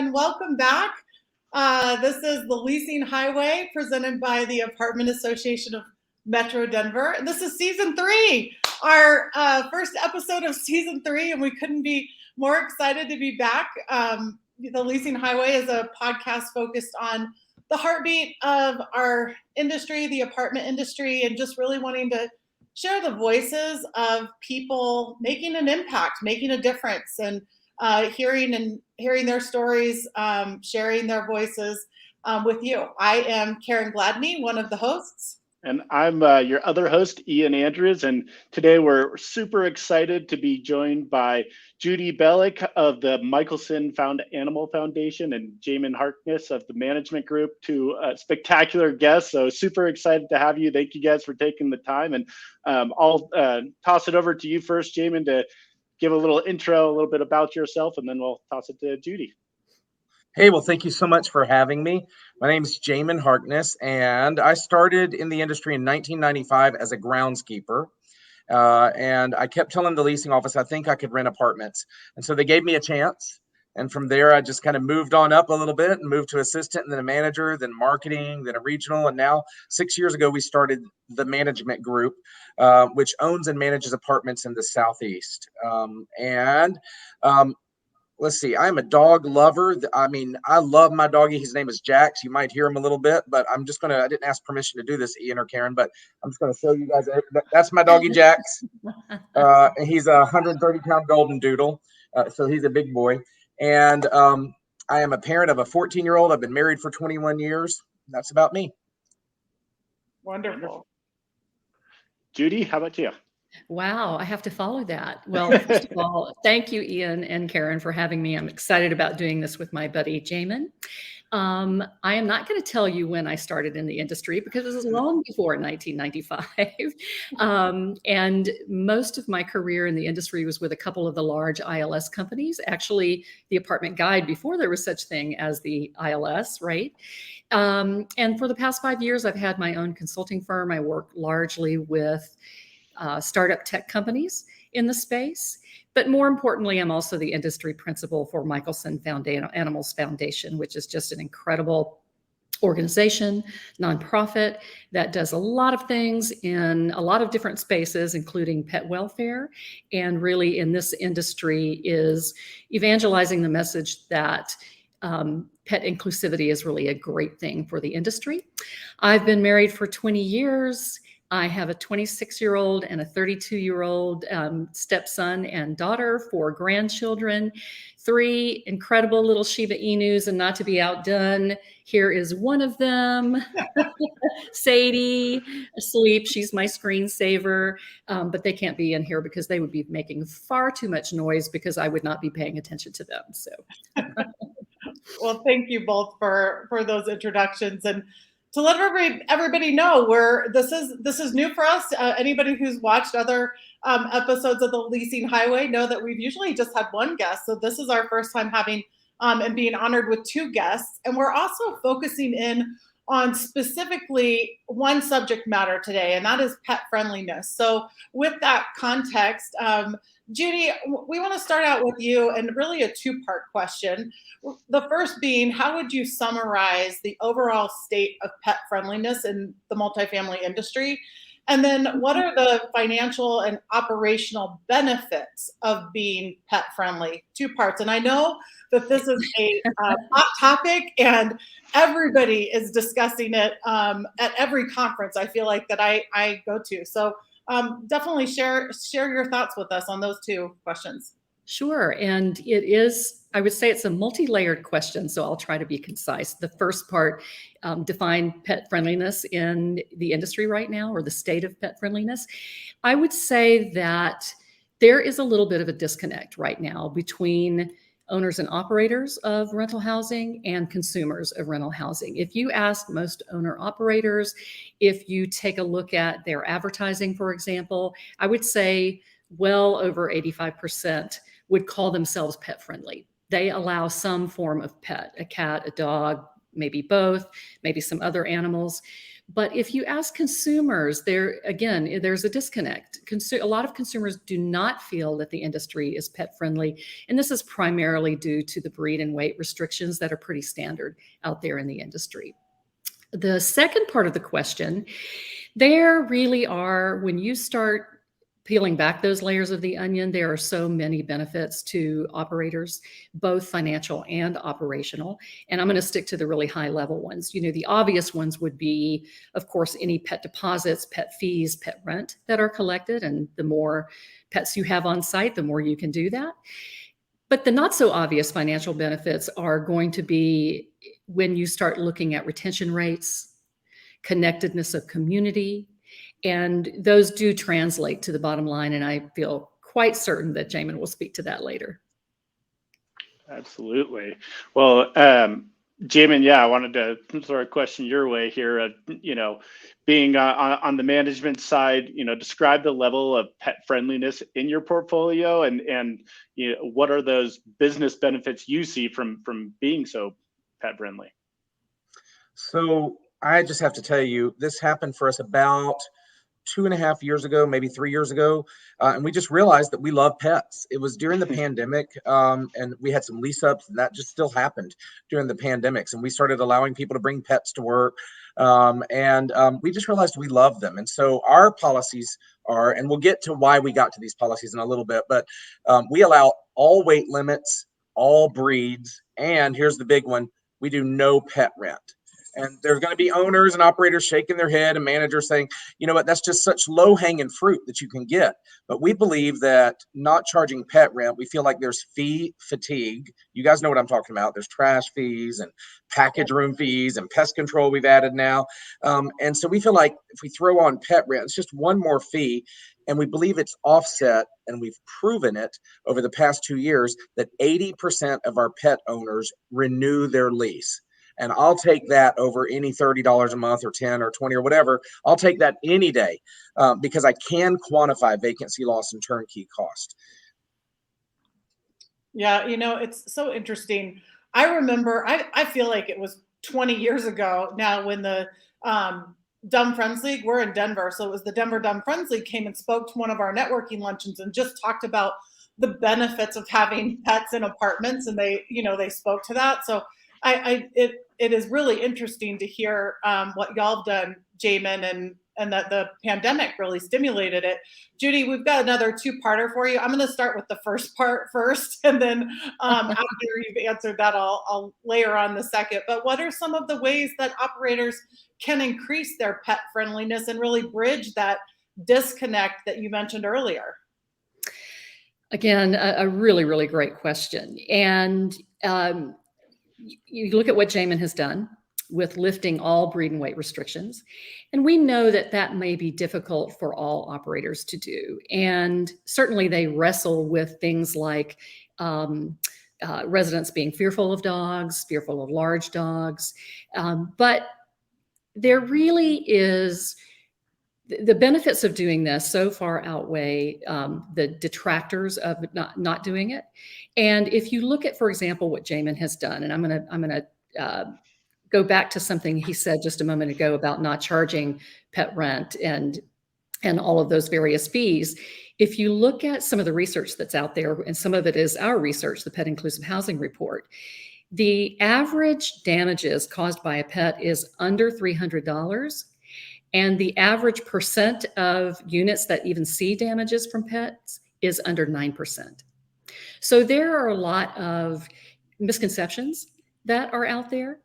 and welcome back. This is the Leasing Highway presented by the Apartment Association of Metro Denver. And this is season 3, our first episode of season 3, and we couldn't be more excited to be back. The Leasing Highway is a podcast focused on the heartbeat of our industry, the apartment industry, and just really wanting to share the voices of people making an impact, making a difference, and hearing their stories, sharing their voices with you. I am Karen Gladney, one of the hosts. And I'm your other host, Ian Andrews. And today we're super excited to be joined by Judy Bellack of the Michelson Animal Foundation and Jamin Harkness of the management group, two spectacular guests. So super excited to have you. Thank you guys for taking the time. And I'll toss it over to you first, Jamin, to give a little intro, a little bit about yourself, and then we'll toss it to Judy. Hey, well, thank you so much for having me. My name is Jamin Harkness, and I started in the industry in 1995 as a groundskeeper. And I kept telling the leasing office I think I could rent apartments. And so they gave me a chance. And from there, I just kind of moved on up a little bit and moved to assistant and then a manager, then marketing, then a regional. And now 6 years ago, we started the management group, which owns and manages apartments in the Southeast. Let's see, I'm a dog lover. I mean, I love my doggy. His name is Jax. You might hear him a little bit, but I didn't ask permission to do this, Ian or Karen, but I'm just going to show you guys. That's my doggy, Jax. And he's a 130-pound golden doodle. So he's a big boy. And I am a parent of a 14-year-old. I've been married for 21 years. That's about me. Wonderful. Judy, how about you? Wow, I have to follow that. Well, first of all, thank you, Ian and Karen, for having me. I'm excited about doing this with my buddy, Jamin. I am not going to tell you when I started in the industry because it was long before 1995. And most of my career in the industry was with a couple of the large ILS companies, actually the Apartment Guide before there was such thing as the ILS, right? And for the past 5 years, I've had my own consulting firm. I work largely with startup tech companies in the space. But more importantly, I'm also the industry principal for Michelson Animals Foundation, which is just an incredible organization, nonprofit that does a lot of things in a lot of different spaces, including pet welfare. And really in this industry is evangelizing the message that pet inclusivity is really a great thing for the industry. I've been married for 20 years. I have a 26-year-old and a 32-year-old stepson and daughter, 4 grandchildren, 3 incredible little Shiba Inus, and not to be outdone, here is one of them, Sadie, asleep. She's my screensaver, but they can't be in here because they would be making far too much noise because I would not be paying attention to them. So, well, thank you both for those introductions. And to let everybody know, this is new for us. Anybody who's watched other episodes of the Leasing Highway know that we've usually just had one guest. So this is our first time having and being honored with 2 guests. And we're also focusing in on specifically one subject matter today, and that is pet friendliness. So with that context, Judy, we want to start out with you and really a 2-part question. The first being, how would you summarize the overall state of pet friendliness in the multifamily industry? And then what are the financial and operational benefits of being pet friendly? 2 parts. And I know that this is a hot topic and everybody is discussing it at every conference I feel like that I go to. So definitely share your thoughts with us on those 2 questions. Sure. And it is, I would say it's a multi-layered question, so I'll try to be concise. The first part, define pet friendliness in the industry right now, or the state of pet friendliness. I would say that there is a little bit of a disconnect right now between owners and operators of rental housing and consumers of rental housing. If you ask most owner operators, if you take a look at their advertising, for example, I would say well over 85% would call themselves pet friendly. They allow some form of pet, a cat, a dog, maybe both, maybe some other animals. But if you ask consumers, there's a disconnect. A lot of consumers do not feel that the industry is pet friendly. And this is primarily due to the breed and weight restrictions that are pretty standard out there in the industry. The second part of the question, there really are, when you start peeling back those layers of the onion, there are so many benefits to operators, both financial and operational. And I'm going to stick to the really high level ones. The obvious ones would be, of course, any pet deposits, pet fees, pet rent that are collected. And the more pets you have on site, the more you can do that. But the not so obvious financial benefits are going to be when you start looking at retention rates, connectedness of community, and those do translate to the bottom line. And I feel quite certain that Jamin will speak to that later. Absolutely. Well, Jamin, yeah, I wanted to throw a question your way here. Being on the management side, describe the level of pet friendliness in your portfolio, and what are those business benefits you see from being so pet friendly? So I just have to tell you, this happened for us about 2.5 years ago, maybe 3 years ago. And we just realized that we love pets. It was during the pandemic, and we had some lease ups, and that just still happened during the pandemics. And we started allowing people to bring pets to work. And we just realized we love them. And so our policies are, and we'll get to why we got to these policies in a little bit, but we allow all weight limits, all breeds, and here's the big one, we do no pet rent. And there's going to be owners and operators shaking their head and managers saying, you know what, that's just such low hanging fruit that you can get. But we believe that not charging pet rent, we feel like there's fee fatigue. You guys know what I'm talking about. There's trash fees and package room fees and pest control we've added now. And so we feel like if we throw on pet rent, it's just one more fee. And we believe it's offset, and we've proven it over the past 2 years that 80% of our pet owners renew their lease. And I'll take that over any $30 a month or 10 or 20 or whatever. I'll take that any day because I can quantify vacancy loss and turnkey cost. Yeah, it's so interesting. I remember, I feel like it was 20 years ago now when the Dumb Friends League, we're in Denver, so it was the Denver Dumb Friends League, came and spoke to one of our networking luncheons and just talked about the benefits of having pets in apartments, and they spoke to that. So it is really interesting to hear what y'all have done, Jamin, and that the pandemic really stimulated it. Judy, we've got another two-parter for you. I'm going to start with the first part first, and then after you've answered that, I'll layer on the second. But what are some of the ways that operators can increase their pet friendliness and really bridge that disconnect that you mentioned earlier? Again, a really, really great question. And you look at what Jamin has done with lifting all breed and weight restrictions. And we know that that may be difficult for all operators to do. And certainly they wrestle with things like residents being fearful of dogs, fearful of large dogs. But there really is, the benefits of doing this so far outweigh the detractors of not doing it. And if you look at, for example, what Jamin has done, and I'm gonna go back to something he said just a moment ago about not charging pet rent and all of those various fees. If you look at some of the research that's out there, and some of it is our research, the Pet Inclusive Housing Report, the average damages caused by a pet is under $300. And the average percent of units that even see damages from pets is under 9%. So there are a lot of misconceptions that are out there.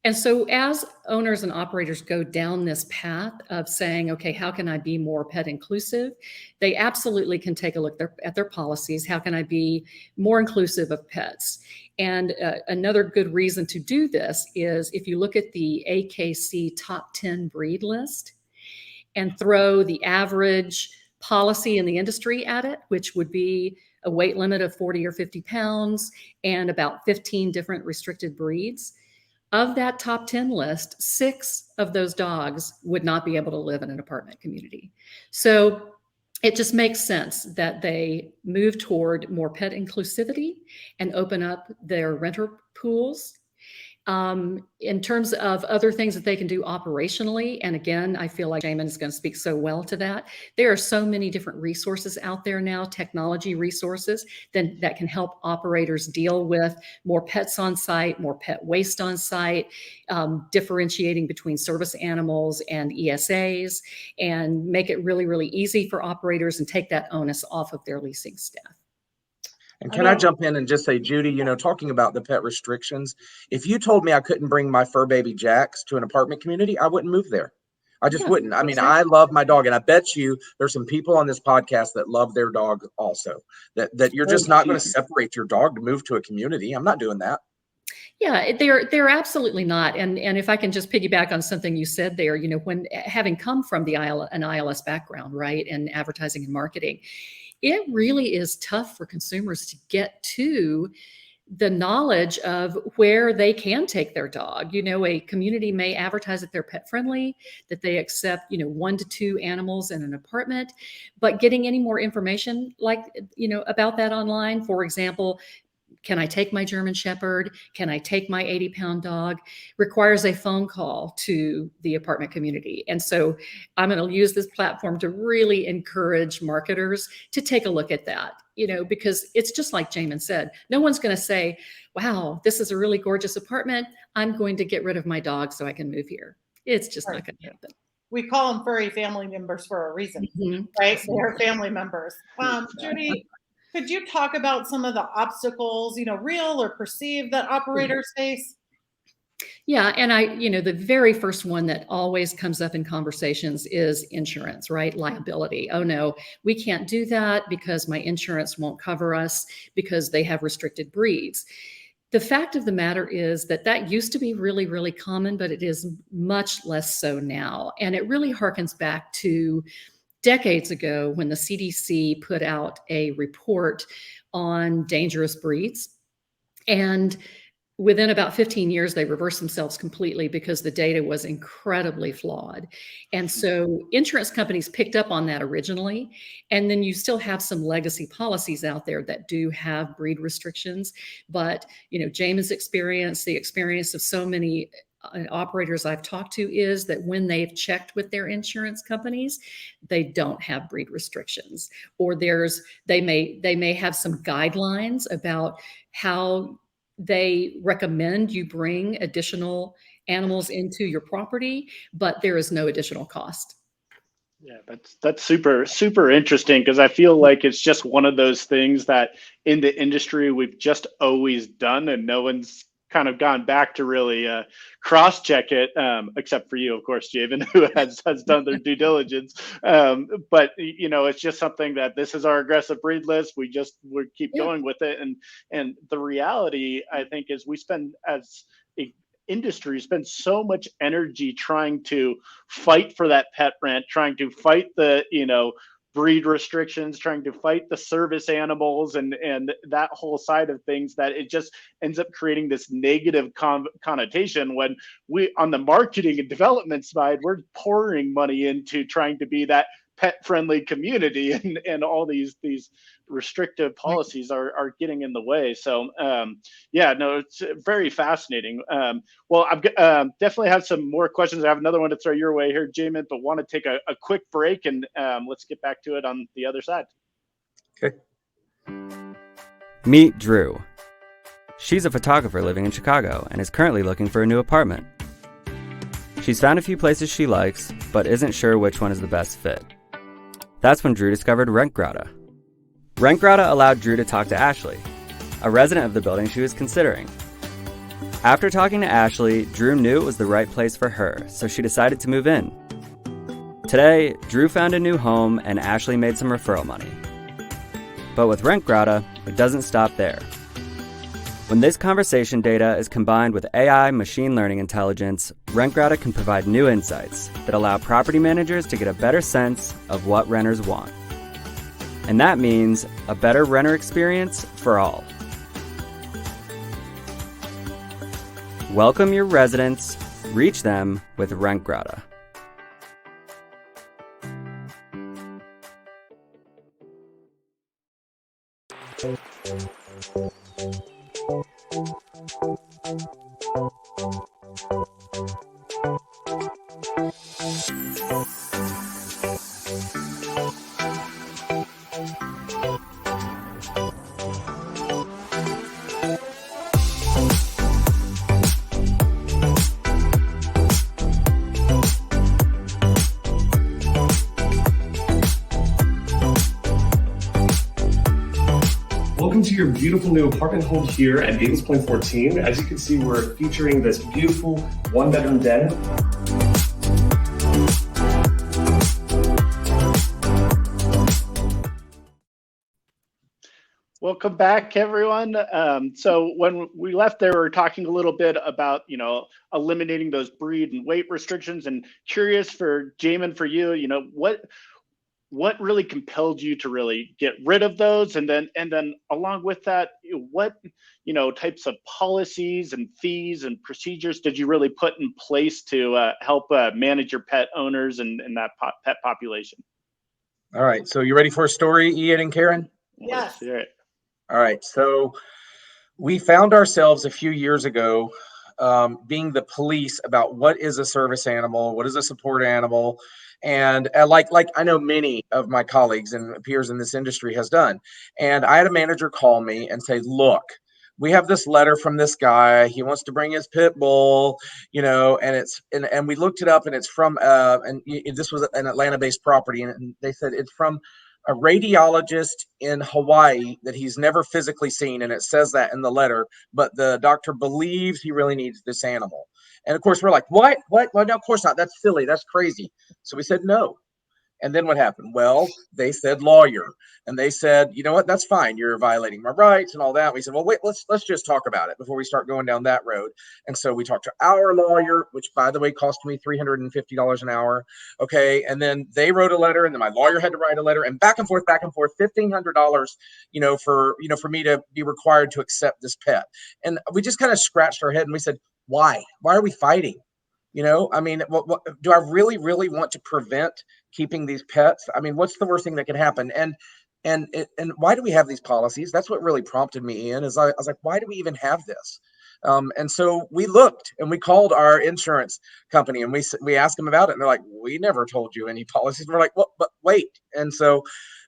And so as owners and operators go down this path of saying, okay, how can I be more pet inclusive? They absolutely can take a look at their policies. How can I be more inclusive of pets? And another good reason to do this is if you look at the AKC top 10 breed list and throw the average policy in the industry at it, which would be a weight limit of 40 or 50 pounds and about 15 different restricted breeds. Of that top 10 list, 6 of those dogs would not be able to live in an apartment community. So it just makes sense that they move toward more pet inclusivity and open up their renter pools. In terms of other things that they can do operationally, and again, I feel like Jamin is going to speak so well to that. There are so many different resources out there now, technology resources that can help operators deal with more pets on site, more pet waste on site, differentiating between service animals and ESAs, and make it really, really easy for operators and take that onus off of their leasing staff. And can I jump in and just say, Judy, talking about the pet restrictions, if you told me I couldn't bring my fur baby Jax to an apartment community, I wouldn't move there. I just wouldn't. I mean, I love my dog, and I bet you there's some people on this podcast that love their dog also, that you're just not going to separate your dog to move to a community. I'm not doing that. Yeah, they're absolutely not. And if I can just piggyback on something you said there, when having come from an ILS background, right, and advertising and marketing, it really is tough for consumers to get to the knowledge of where they can take their dog. A community may advertise that they're pet friendly, that they accept, 1 to 2 animals in an apartment, but getting any more information about that online, for example, can I take my German Shepherd? Can I take my 80-pound dog? Requires a phone call to the apartment community. And so I'm going to use this platform to really encourage marketers to take a look at that, because it's just like Jamin said, no one's going to say, wow, this is a really gorgeous apartment. I'm going to get rid of my dog so I can move here. It's just not going to happen. We call them furry family members for a reason, right? They're family members. Judy, could you talk about some of the obstacles, real or perceived, that operators face? Yeah. And the very first one that always comes up in conversations is insurance, right? Liability. Oh no, we can't do that because my insurance won't cover us because they have restricted breeds. The fact of the matter is that used to be really, really common, but it is much less so now. And it really harkens back to decades ago when the CDC put out a report on dangerous breeds. And within about 15 years, they reversed themselves completely because the data was incredibly flawed. And so insurance companies picked up on that originally. And then you still have some legacy policies out there that do have breed restrictions. But, Jamin's experience, the experience of so many operators I've talked to is that when they've checked with their insurance companies, they don't have breed restrictions, or they may have some guidelines about how they recommend you bring additional animals into your property, but there is no additional cost. Yeah, that's super, super interesting, because I feel like it's just one of those things that in the industry we've just always done, and no one's kind of gone back to really cross-check it, except for you, of course, Jamin, who has done their due diligence. But it's just something that this is our aggressive breed list. We keep going with it, and the reality, I think, is we spend as a industry spend so much energy trying to fight for that pet rent, trying to fight the breed restrictions, trying to fight the service animals and that whole side of things, that it just ends up creating this negative connotation when we, on the marketing and development side, we're pouring money into trying to be that pet friendly community, and all these restrictive policies are getting in the way. So it's very fascinating. Well, I've definitely have some more questions. I have another one to throw your way here, Jamin, but want to take a quick break, and let's get back to it on the other side. Okay. Meet Drew. She's a photographer living in Chicago and is currently looking for a new apartment. She's found a few places she likes, but isn't sure which one is the best fit. That's when Drew discovered RentGrata. RentGrata allowed Drew to talk to Ashley, a resident of the building she was considering. After talking to Ashley, Drew knew it was the right place for her, so she decided to move in. Today, Drew found a new home and Ashley made some referral money. But with RentGrata, it doesn't stop there. When this conversation data is combined with AI machine learning intelligence, RentGrata can provide new insights that allow property managers to get a better sense of what renters want. And that means a better renter experience for all. Welcome your residents, reach them with RentGrata. Welcome to your beautiful new apartment home here at Gables Point 14. As you can see, we're featuring this beautiful one-bedroom den. Welcome back, everyone. So when we left there, we were talking a little bit about, eliminating those breed and weight restrictions, and curious for Jamin, for you, what really compelled you to really get rid of those, and then along with that, what types of policies and fees and procedures did you really put in place to help manage your pet owners and that pet population? All right. So you ready for a story, Ian and Karen? Yes. Let's hear it. All right. So we found ourselves a few years ago being the police about what is a service animal, what is a support animal. And like I know many of my colleagues and peers in this industry has done. And I had a manager call me and say, look, we have this letter from this guy. He wants to bring his pit bull, and we looked it up, and it's from this was an Atlanta-based property, and they said it's from a radiologist in Hawaii that he's never physically seen, and it says that in the letter, but the doctor believes he really needs this animal. And of course, we're like, what? Well, no, of course not. That's silly. That's crazy. So we said no. And then what happened? Well, they said lawyer, and they said, you know what? That's fine. You're violating my rights and all that. We said, well, wait, let's just talk about it before we start going down that road. And so we talked to our lawyer, which by the way cost me $350 an hour. Okay, and then they wrote a letter, and then my lawyer had to write a letter, and back and forth, $1,500, for me to be required to accept this pet. And we just kind of scratched our head, and we said, why? Why are we fighting? What do I really, really want to prevent keeping these pets? I mean, what's the worst thing that could happen? And why do we have these policies? That's what really prompted me, Ian, is I was like, why do we even have this? And so we looked, and we called our insurance company, and we asked them about it, and they're like, we never told you any policies. And we're like, well, but wait. And so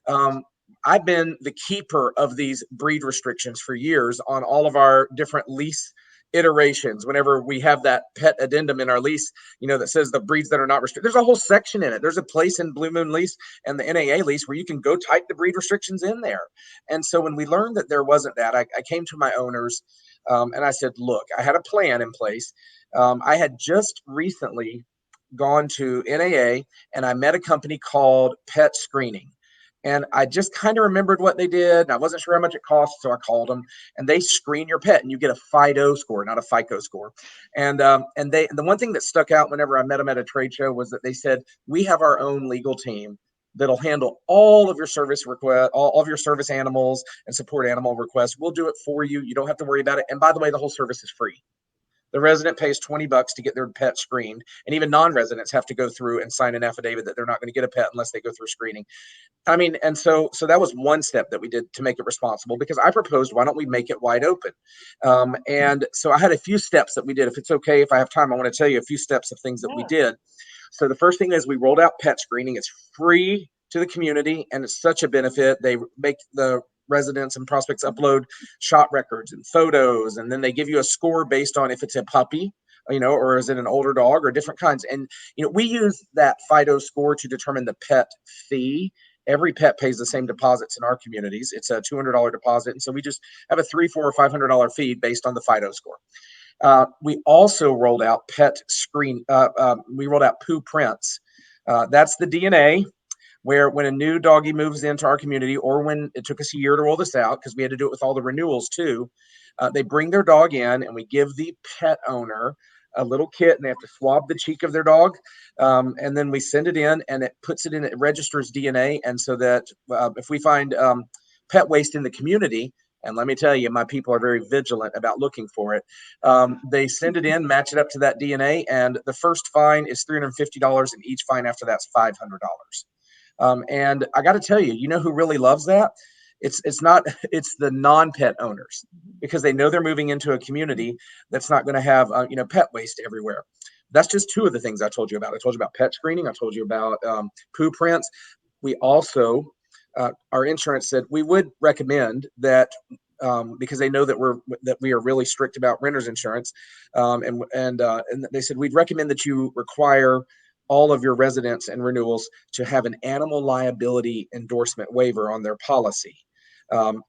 I've been the keeper of these breed restrictions for years on all of our different lease iterations. Whenever we have that pet addendum in our lease, that says the breeds that are not restricted, there's a whole section in it. There's a place in Blue Moon lease and the NAA lease where you can go type the breed restrictions in there. And so when we learned that there wasn't that, I came to my owners and I said, look, I had a plan in place. I had just recently gone to NAA, and I met a company called Pet Screening. And I just kind of remembered what they did, and I wasn't sure how much it cost, so I called them. And they screen your pet, and you get a FIDO score, not a FICO score. And the one thing that stuck out whenever I met them at a trade show was that they said, we have our own legal team that'll handle all of your service requests, all of your service animals and support animal requests. We'll do it for you. You don't have to worry about it. And by the way, the whole service is free. The resident pays $20 to get their pet screened, and even non-residents have to go through and sign an affidavit that they're not going to get a pet unless they go through screening. I mean, and so that was one step that we did to make it responsible, because I proposed, why don't we make it wide open? And so I had a few steps that we did. If it's okay, if I have time, I want to tell you a few steps of things that we did. So the first thing is we rolled out pet screening. It's free to the community, and it's such a benefit. They make the residents and prospects upload shot records and photos, and then they give you a score based on if it's a puppy, or is it an older dog, or different kinds. And we use that FIDO score to determine the pet fee. Every pet pays the same deposits in our communities. It's a $200 deposit, and so we just have a $300, $400, or $500 fee based on the FIDO score. We also rolled out we rolled out poo prints. That's the DNA, where when a new doggy moves into our community, or when it took us a year to roll this out, because we had to do it with all the renewals too, they bring their dog in, and we give the pet owner a little kit, and they have to swab the cheek of their dog. And then we send it in, and it registers DNA. And so that if we find pet waste in the community, and let me tell you, my people are very vigilant about looking for it. They send it in, match it up to that DNA, and the first fine is $350, and each fine after that's $500. And I got to tell you, who really loves that? It's the non-pet owners. because they know they're moving into a community that's not going to have, pet waste everywhere. That's just two of the things I told you about. I told you about pet screening. I told you about poo prints. We also, our insurance said we would recommend that, because they know that we are really strict about renters insurance, and they said we'd recommend that you require all of your residents and renewals to have an animal liability endorsement waiver on their policy.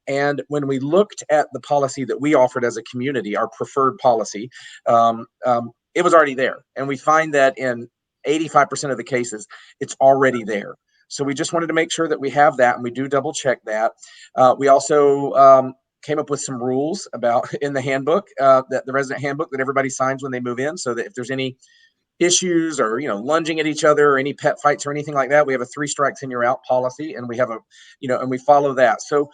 And when we looked at the policy that we offered as a community, our preferred policy, it was already there. And we find that in 85% of the cases, it's already there. So we just wanted to make sure that we have that, and we do double check that. We also came up with some rules about in the handbook, that the resident handbook that everybody signs when they move in, so that if there's any issues or lunging at each other or any pet fights or anything like that, we have a 3 strikes and you're out policy, and we have and we follow that. So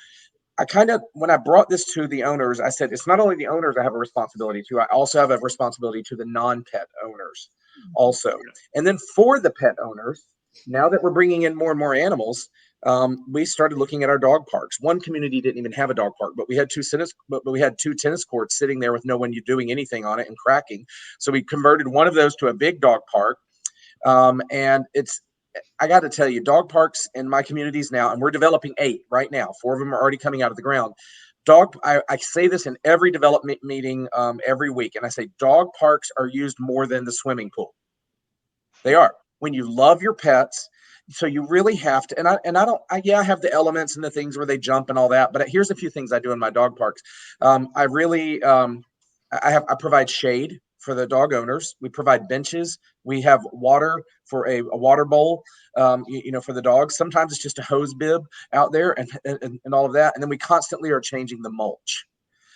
when I brought this to the owners, I said, it's not only the owners I have a responsibility to, I also have a responsibility to the non-pet owners also. And then for the pet owners, now that we're bringing in more and more animals, we started looking at our dog parks. One community didn't even have a dog park, but we had two tennis courts sitting there with no one doing anything on it and cracking. So we converted one of those to a big dog park. And I got to tell you, dog parks in my communities now, and we're developing 8 right now. 4 of them are already coming out of the ground. I say this in every development meeting every week, and I say dog parks are used more than the swimming pool. They are. When you love your pets, so you really have to. I have the elements and the things where they jump and all that, but here's a few things I do in my dog parks. I provide shade for the dog owners. We provide benches. We have water for a water bowl, for the dogs. Sometimes it's just a hose bib out there and all of that. And then we constantly are changing the mulch.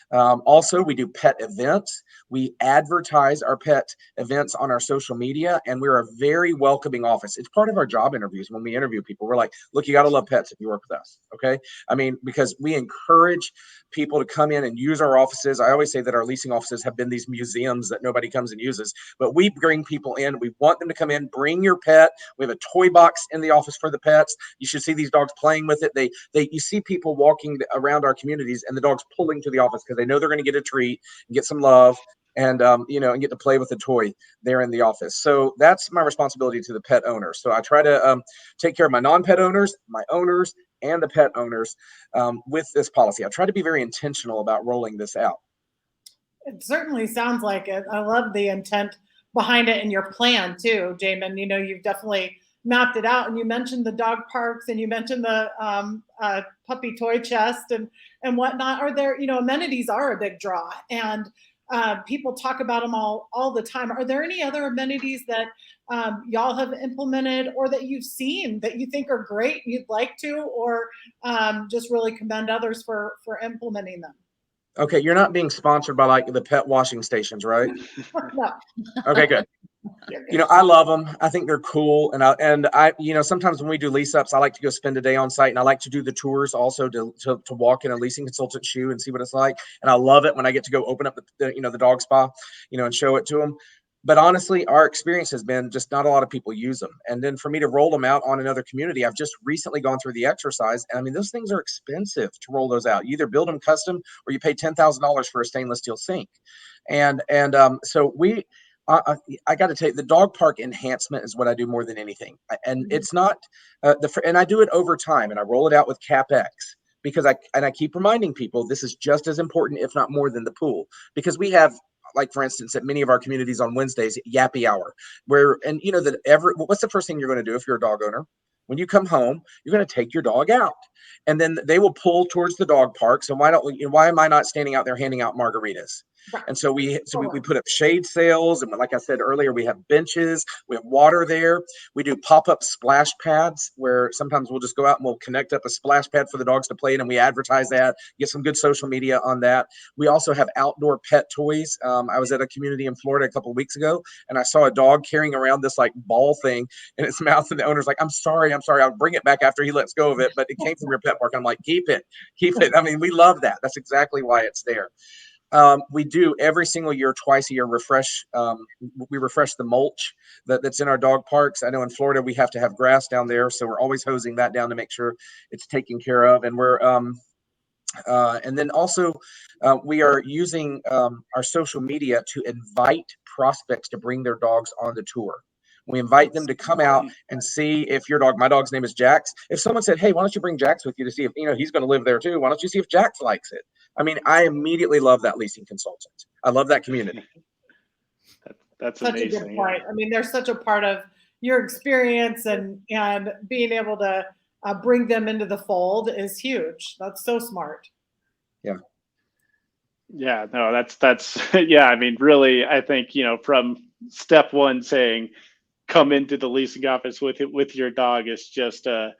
Also, we do pet events. We advertise our pet events on our social media, and we're a very welcoming office. It's part of our job interviews. When we interview people, we're like, look, you got to love pets if you work with us. Okay. I mean, because we encourage people to come in and use our offices. I always say that our leasing offices have been these museums that nobody comes and uses, but we bring people in. We want them to come in, bring your pet. We have a toy box in the office for the pets. You should see these dogs playing with it. You see people walking around our communities and the dogs pulling to the office because they know they're going to get a treat and get some love and and get to play with the toy there in the office. So that's my responsibility to the pet owners. So I try to take care of my non-pet owners, my owners, and the pet owners with this policy. I try to be very intentional about rolling this out. It certainly sounds like it. I love the intent behind it and your plan too, Jamin. You've definitely mapped it out, and you mentioned the dog parks, and you mentioned the puppy toy chest and whatnot. Are there, amenities are a big draw, and people talk about them all the time. Are there any other amenities that y'all have implemented or that you've seen that you think are great, you'd like to, or just really commend others for implementing them? Okay, you're not being sponsored by like the pet washing stations, right? No. Okay, good. I love them. I think they're cool. And I sometimes when we do lease ups, I like to go spend a day on site, and I like to do the tours also to walk in a leasing consultant's shoe and see what it's like. And I love it when I get to go open up the dog spa, and show it to them. But honestly, our experience has been just not a lot of people use them. And then for me to roll them out on another community, I've just recently gone through the exercise. And I mean, those things are expensive to roll those out. You either build them custom or you pay $10,000 for a stainless steel sink. So I got to tell you, the dog park enhancement is what I do more than anything. And it's not, and I do it over time, and I roll it out with CapEx. Because I keep reminding people this is just as important, if not more, than the pool, because we have, like for instance, at many of our communities on Wednesdays, yappy hour, what's the first thing you're going to do if you're a dog owner? When you come home, you're going to take your dog out, and then they will pull towards the dog park. So why am I not standing out there handing out margaritas? And so we put up shade sails, and like I said earlier, we have benches, we have water there. We do pop-up splash pads where sometimes we'll just go out and we'll connect up a splash pad for the dogs to play in, and we advertise that, get some good social media on that. We also have outdoor pet toys. I was at a community in Florida a couple of weeks ago, and I saw a dog carrying around this like ball thing in its mouth, and the owner's like, I'm sorry, I'll bring it back after he lets go of it, but it came from your pet park. I'm like, keep it. I mean, we love that. That's exactly why it's there. We do every single year, twice a year, we refresh the mulch that's in our dog parks. I know in Florida we have to have grass down there, so we're always hosing that down to make sure it's taken care of. And And then also, we are using our social media to invite prospects to bring their dogs on the tour. We invite them to come out and see if my dog's name is Jax. If someone said, hey, why don't you bring Jax with you to see if, he's going to live there too. Why don't you see if Jax likes it? I mean, I immediately love that leasing consultant. I love that community. That's such amazing. a good point. I mean, they're such a part of your experience, and being able to bring them into the fold is huge. That's so smart. Yeah. Yeah, no, that's yeah. I mean, really, I think, from step one saying, come into the leasing office with your dog is just an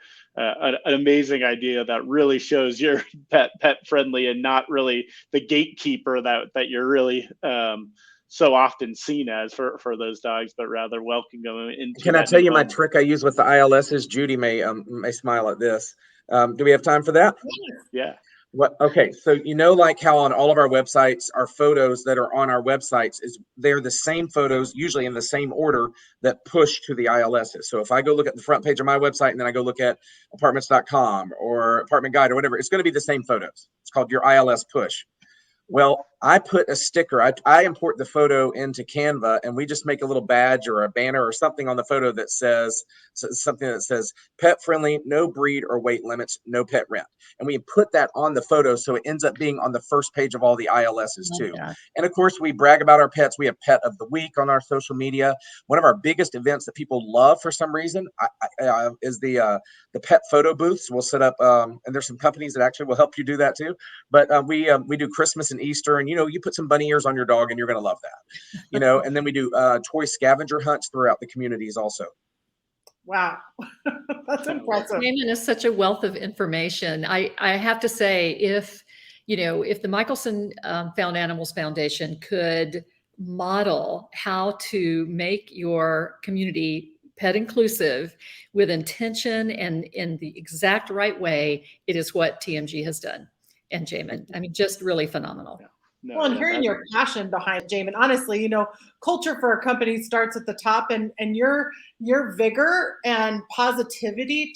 amazing idea that really shows you're pet friendly and not really the gatekeeper that you're really so often seen as for those dogs, but rather welcoming them into. Can I tell you my trick I use with the ILSs? Judy may smile at this. Do we have time for that? Yeah. Okay, so like how on all of our websites, our photos that are on our websites they're the same photos, usually in the same order, that push to the ILSs. So if I go look at the front page of my website and then I go look at apartments.com or Apartment Guide or whatever, it's going to be the same photos. It's called your ILS push. Well, I put a sticker. I import the photo into Canva, and we just make a little badge or a banner or something on the photo that says pet friendly, no breed or weight limits, no pet rent. And we put that on the photo, so it ends up being on the first page of all the ILSs too. And of course, we brag about our pets. We have Pet of the Week on our social media. One of our biggest events that people love for some reason is the pet photo booths. We'll set up, and there's some companies that actually will help you do that too. But we do Christmas and Easter, and you put some bunny ears on your dog, and you're going to love that. And then we do toy scavenger hunts throughout the communities also. Wow, that's impressive. Jamin is such a wealth of information. I have to say, if the Michelson Found Animals Foundation could model how to make your community pet inclusive with intention and in the exact right way, it is what TMG has done. And Jamin, I mean, just really phenomenal. Well, and hearing your passion behind it, Jamin, honestly, culture for a company starts at the top, and your vigor and positivity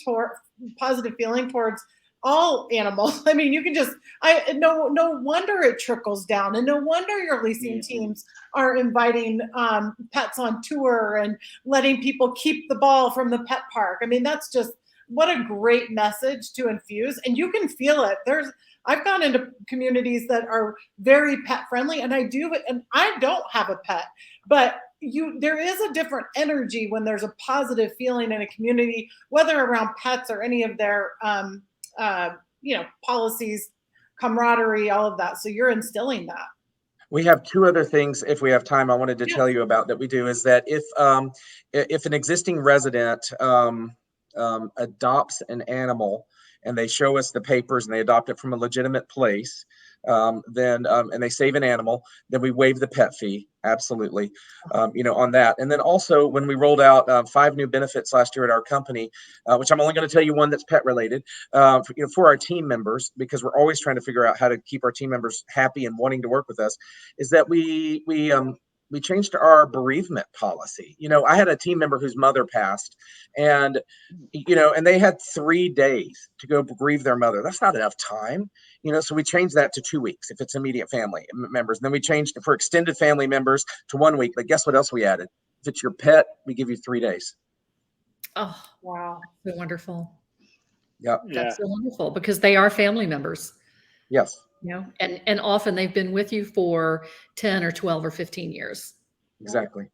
positive feeling towards all animals. I mean, you can just, no wonder it trickles down, and no wonder your leasing teams are inviting pets on tour and letting people keep the ball from the pet park. I mean, that's just, what a great message to infuse, and you can feel it. I've gone into communities that are very pet friendly, and I don't have a pet, but there is a different energy when there's a positive feeling in a community, whether around pets or any of their, policies, camaraderie, all of that. So you're instilling that. We have two other things, if we have time, I wanted to tell you about that we do, is that if an existing resident adopts an animal, and they show us the papers and they adopt it from a legitimate place, and they save an animal, then we waive the pet fee. Absolutely. On that. And then also, when we rolled out 5 new benefits last year at our company, which I'm only going to tell you one that's pet related, for our team members, because we're always trying to figure out how to keep our team members happy and wanting to work with us, is that we changed our bereavement policy. I had a team member whose mother passed, and they had 3 days to go grieve their mother. That's not enough time, so we changed that to 2 weeks if it's immediate family members. And then we changed it for extended family members to 1 week. But guess what else we added? If it's your pet, we give you 3 days. Oh, wow. So wonderful. Yep. That's so wonderful, because they are family members. Yes. And often they've been with you for 10 or 12 or 15 years. Exactly.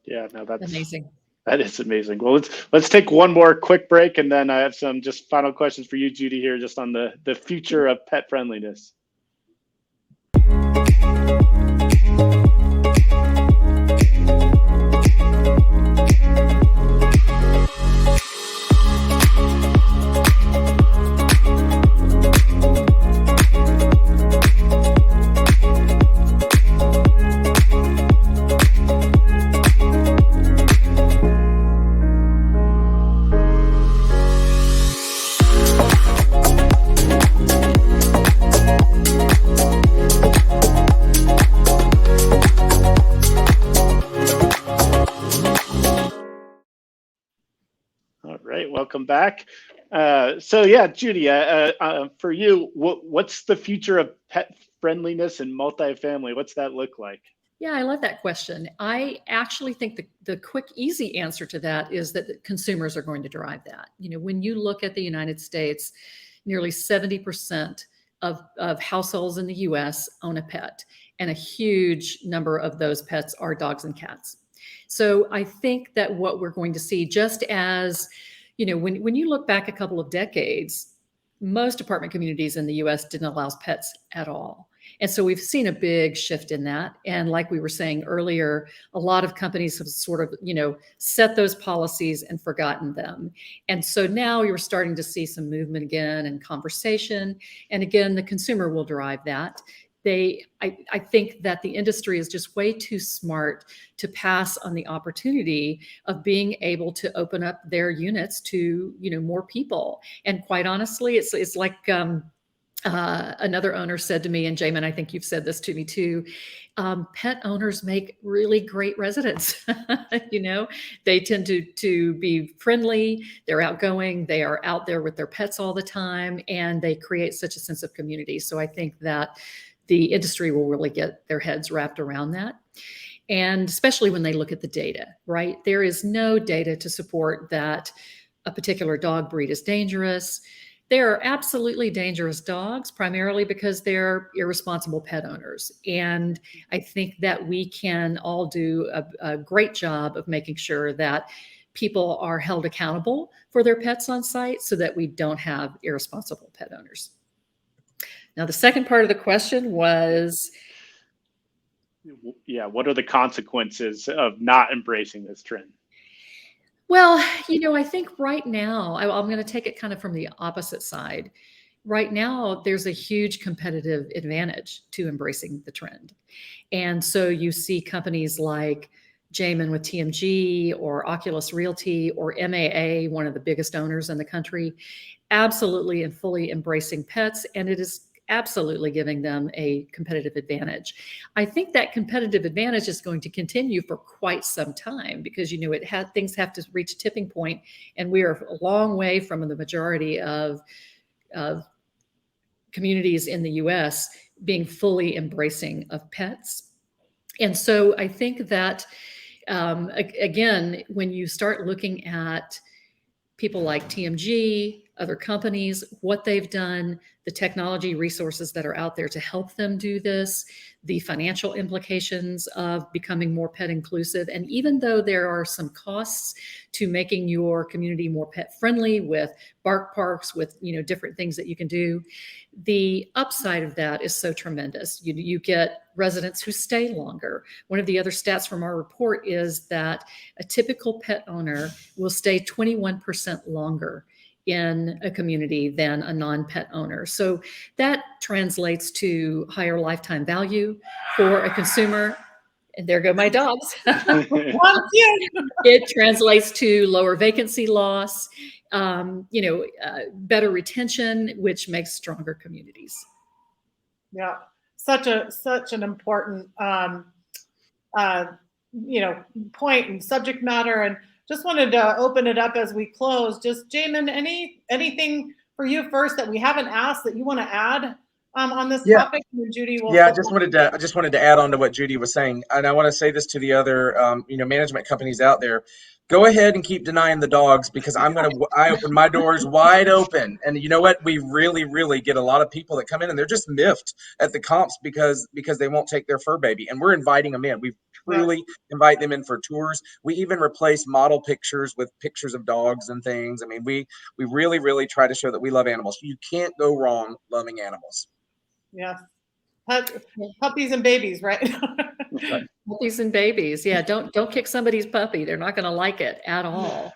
Yeah, no, that's amazing. That is amazing. Well, let's take one more quick break, and then I have some just final questions for you, Judy, here just on the future of pet friendliness. Welcome back. So yeah, Judy, for you, what's the future of pet friendliness and multifamily? What's that look like? Yeah, I love that question. I actually think the quick, easy answer to that is that the consumers are going to drive that. When you look at the United States, nearly 70% of households in the US own a pet, and a huge number of those pets are dogs and cats. So I think that what we're going to see, just as, when you look back a couple of decades, most apartment communities in the US didn't allow pets at all. And so we've seen a big shift in that. And like we were saying earlier, a lot of companies have sort of, set those policies and forgotten them. And so now you're starting to see some movement again and conversation. And again, the consumer will drive that. I think that the industry is just way too smart to pass on the opportunity of being able to open up their units to, more people. And quite honestly, it's like, another owner said to me, and Jamin, I think you've said this to me too, pet owners make really great residents. They tend to be friendly, they're outgoing, they are out there with their pets all the time, and they create such a sense of community. So I think that the industry will really get their heads wrapped around that. And especially when they look at the data, right? There is no data to support that a particular dog breed is dangerous. There are absolutely dangerous dogs, primarily because they're irresponsible pet owners. And I think that we can all do a great job of making sure that people are held accountable for their pets on site so that we don't have irresponsible pet owners. Now, the second part of the question was, yeah, what are the consequences of not embracing this trend? Well, I think right now, I'm going to take it kind of from the opposite side. Right now, there's a huge competitive advantage to embracing the trend. And so you see companies like Jamin with TMG or Oculus Realty or MAA, one of the biggest owners in the country, absolutely and fully embracing pets. And it is absolutely giving them a competitive advantage. I think that competitive advantage is going to continue for quite some time because, things have to reach a tipping point, and we are a long way from the majority of communities in the US being fully embracing of pets. And so I think that, again, when you start looking at people like TMG, other companies, what they've done, the technology resources that are out there to help them do this, the financial implications of becoming more pet inclusive. And even though there are some costs to making your community more pet friendly with bark parks, with different things that you can do, the upside of that is so tremendous. You get residents who stay longer. One of the other stats from our report is that a typical pet owner will stay 21% longer in a community than a non-pet owner. So that translates to higher lifetime value for a consumer. And there go my dogs. It translates to lower vacancy loss, better retention, which makes stronger communities. Yeah, such an important point and subject matter. And just wanted to open it up as we close. Just Jamin, anything for you first that we haven't asked that you want to add on this topic? And Judy will. Yeah, I just wanted to add on to what Judy was saying, and I want to say this to the other management companies out there. Go ahead and keep denying the dogs because I open my doors wide open, and you know what? We really, really get a lot of people that come in and they're just miffed at the comps because they won't take their fur baby, and we're inviting them in. We truly invite them in for tours. We even replace model pictures with pictures of dogs and things. I mean, we really, really try to show that we love animals. You can't go wrong loving animals. Yeah. Puppies and babies, right? Puppies and babies. Yeah. Don't kick somebody's puppy. They're not going to like it at all.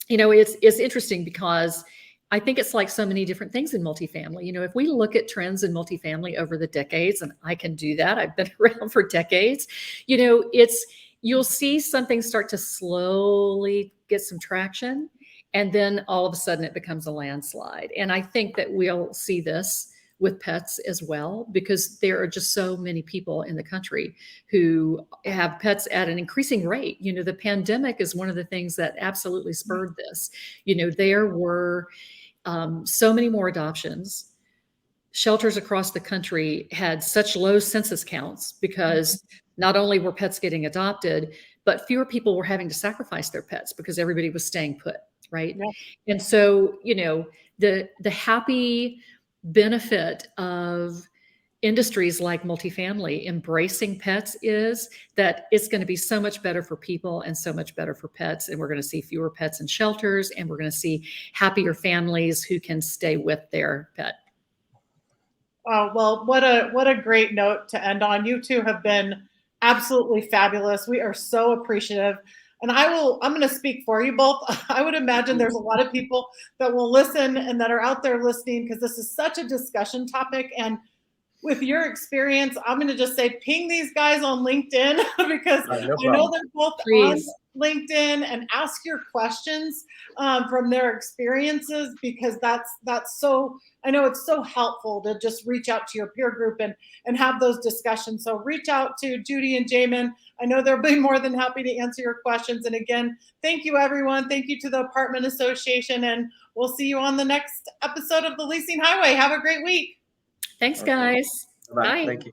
It's interesting because I think it's like so many different things in multifamily. If we look at trends in multifamily over the decades, and I can do that, I've been around for decades, you'll see something start to slowly get some traction, and then all of a sudden it becomes a landslide. And I think that we'll see this with pets as well, because there are just so many people in the country who have pets at an increasing rate. You know, the pandemic is one of the things that absolutely spurred this. You know, there were so many more adoptions. Shelters across the country had such low census counts because not only were pets getting adopted, but fewer people were having to sacrifice their pets because everybody was staying put, right? Yeah. And so, you know, the happy benefit of industries like multifamily embracing pets is that it's going to be so much better for people and so much better for pets. And we're going to see fewer pets in shelters, and we're going to see happier families who can stay with their pet. Oh, well, what a great note to end on. You two have been absolutely fabulous. We are so appreciative. And I'm going to speak for you both. I would imagine there's a lot of people that will listen and that are out there listening, because this is such a discussion topic. And with your experience, I'm going to just say, ping these guys on LinkedIn because I know they're both on LinkedIn, and ask your questions from their experiences, because that's so, I know it's so helpful to just reach out to your peer group and have those discussions. So reach out to Judy and Jamin. I know they'll be more than happy to answer your questions. And again, thank you, everyone. Thank you to the Apartment Association, and we'll see you on the next episode of the Leasing Highway. Have a great week. Thanks, guys. Bye. Thank you.